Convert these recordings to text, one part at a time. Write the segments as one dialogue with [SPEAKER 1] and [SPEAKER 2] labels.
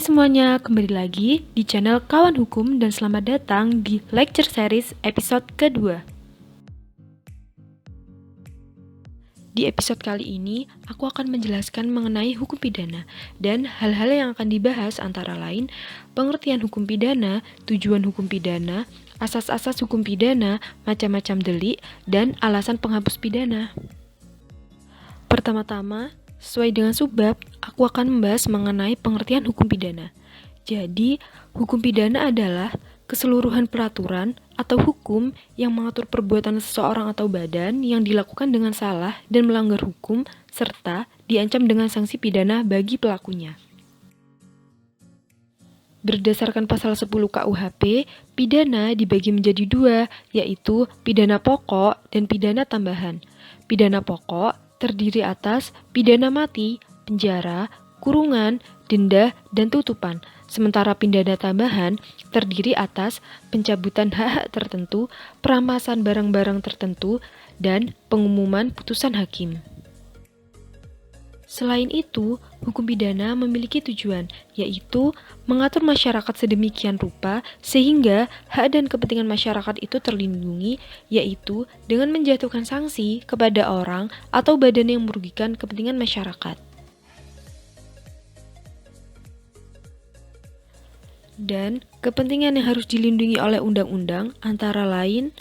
[SPEAKER 1] semuanya, kembali lagi di channel Kawan Hukum dan selamat datang di lecture series episode kedua. Di episode kali ini, aku akan menjelaskan mengenai hukum pidana dan hal-hal yang akan dibahas antara lain pengertian hukum pidana, tujuan hukum pidana, asas-asas hukum pidana, macam-macam delik, dan alasan penghapus pidana. Pertama-tama, sesuai dengan subbab, aku akan membahas mengenai pengertian hukum pidana. Jadi, hukum pidana adalah keseluruhan peraturan atau hukum yang mengatur perbuatan seseorang atau badan yang dilakukan dengan salah dan melanggar hukum, serta diancam dengan sanksi pidana bagi pelakunya. Berdasarkan pasal 10 KUHP, pidana dibagi menjadi dua, yaitu pidana pokok dan pidana tambahan. Pidana pokok terdiri atas pidana mati, penjara, kurungan, denda, dan tutupan. Sementara pidana tambahan terdiri atas pencabutan hak-hak tertentu, perampasan barang-barang tertentu, dan pengumuman putusan hakim. Selain itu, hukum pidana memiliki tujuan, yaitu mengatur masyarakat sedemikian rupa sehingga hak dan kepentingan masyarakat itu terlindungi, yaitu dengan menjatuhkan sanksi kepada orang atau badan yang merugikan kepentingan masyarakat. Dan kepentingan yang harus dilindungi oleh undang-undang antara lain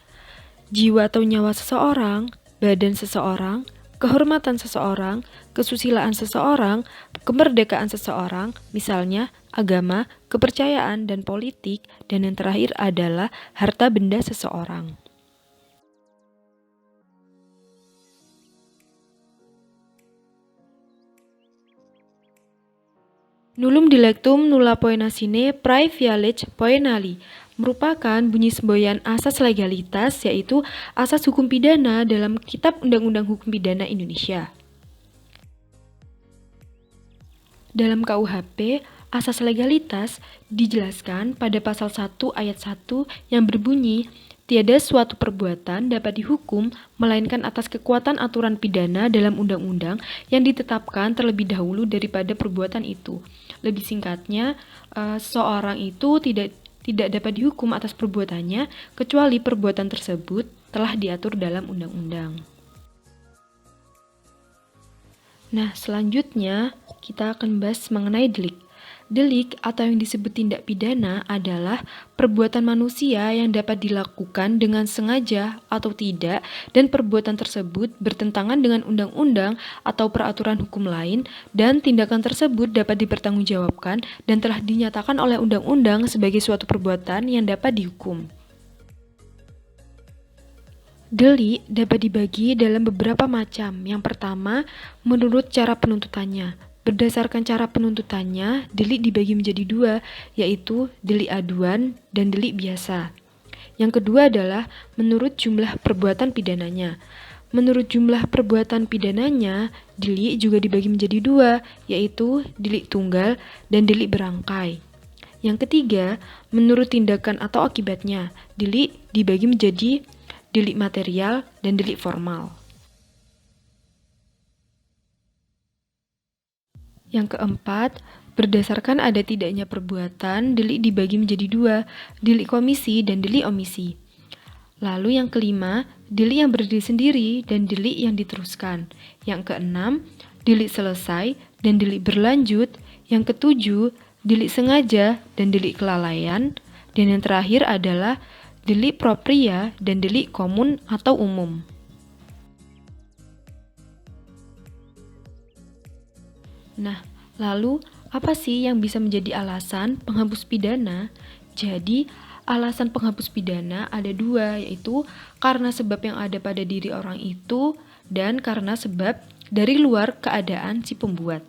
[SPEAKER 1] jiwa atau nyawa seseorang, badan seseorang, kehormatan seseorang, kesusilaan seseorang, kemerdekaan seseorang, misalnya agama, kepercayaan, dan politik, dan yang terakhir adalah harta benda seseorang. Nullum dilectum nulla poena sine prae vialet poenali merupakan bunyi semboyan asas legalitas, yaitu asas hukum pidana dalam Kitab Undang-Undang Hukum Pidana Indonesia. Dalam KUHP, asas legalitas dijelaskan pada pasal 1 ayat 1 yang berbunyi, tiada suatu perbuatan dapat dihukum melainkan atas kekuatan aturan pidana dalam undang-undang yang ditetapkan terlebih dahulu daripada perbuatan itu. Lebih singkatnya, seseorang itu tidak dapat dihukum atas perbuatannya kecuali perbuatan tersebut telah diatur dalam undang-undang. Nah, selanjutnya kita akan bahas mengenai delik. Delik atau yang disebut tindak pidana adalah perbuatan manusia yang dapat dilakukan dengan sengaja atau tidak dan perbuatan tersebut bertentangan dengan undang-undang atau peraturan hukum lain dan tindakan tersebut dapat dipertanggungjawabkan dan telah dinyatakan oleh undang-undang sebagai suatu perbuatan yang dapat dihukum. Delik dapat dibagi dalam beberapa macam. Yang pertama, menurut cara penuntutannya. Berdasarkan cara penuntutannya, delik dibagi menjadi dua, yaitu delik aduan dan delik biasa. Yang kedua adalah menurut jumlah perbuatan pidananya. Menurut jumlah perbuatan pidananya, delik juga dibagi menjadi dua, yaitu delik tunggal dan delik berangkai. Yang ketiga, menurut tindakan atau akibatnya, delik dibagi menjadi delik material dan delik formal. Yang keempat, berdasarkan ada tidaknya perbuatan, delik dibagi menjadi dua, delik komisi dan delik omisi. Lalu yang kelima, delik yang berdiri sendiri dan delik yang diteruskan. Yang keenam, delik selesai dan delik berlanjut. Yang ketujuh, delik sengaja dan delik kelalaian. Dan yang terakhir adalah delik propria dan delik komun atau umum. Nah, lalu apa sih yang bisa menjadi alasan penghapus pidana? Jadi, alasan penghapus pidana ada dua, yaitu karena sebab yang ada pada diri orang itu dan karena sebab dari luar keadaan si pembuat.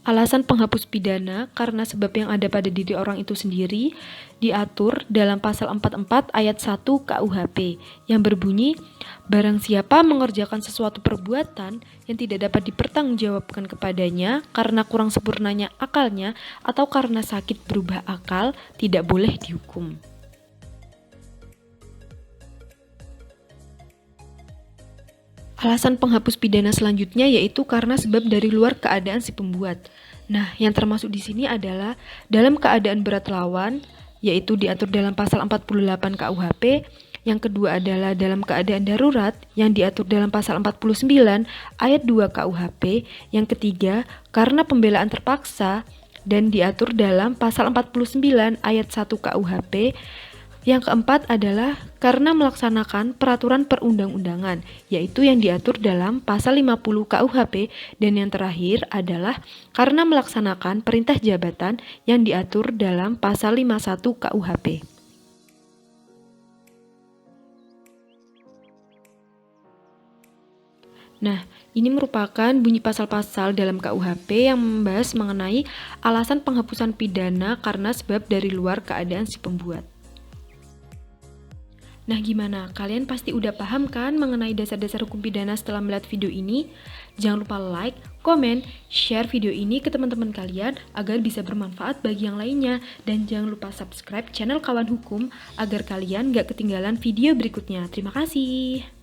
[SPEAKER 1] Alasan penghapus pidana karena sebab yang ada pada diri orang itu sendiri diatur dalam pasal 44 ayat 1 KUHP yang berbunyi, barang siapa mengerjakan sesuatu perbuatan yang tidak dapat dipertanggungjawabkan kepadanya karena kurang sempurnanya akalnya atau karena sakit berubah akal, tidak boleh dihukum. Alasan penghapus pidana selanjutnya yaitu karena sebab dari luar keadaan si pembuat. Nah, yang termasuk di sini adalah dalam keadaan berat lawan, yaitu diatur dalam pasal 48 KUHP. Yang kedua adalah dalam keadaan darurat yang diatur dalam pasal 49 ayat 2 KUHP. Yang ketiga, karena pembelaan terpaksa dan diatur dalam pasal 49 ayat 1 KUHP. Yang keempat adalah karena melaksanakan peraturan perundang-undangan, yaitu yang diatur dalam pasal 50 KUHP. Dan yang terakhir adalah karena melaksanakan perintah jabatan yang diatur dalam pasal 51 KUHP. Nah, ini merupakan bunyi pasal-pasal dalam KUHP yang membahas mengenai alasan penghapusan pidana karena sebab dari luar keadaan si pembuat. Nah, gimana? Kalian pasti udah paham kan mengenai dasar-dasar hukum pidana setelah melihat video ini? Jangan lupa like, komen, share video ini ke teman-teman kalian agar bisa bermanfaat bagi yang lainnya. Dan jangan lupa subscribe channel Kawan Hukum agar kalian gak ketinggalan video berikutnya. Terima kasih.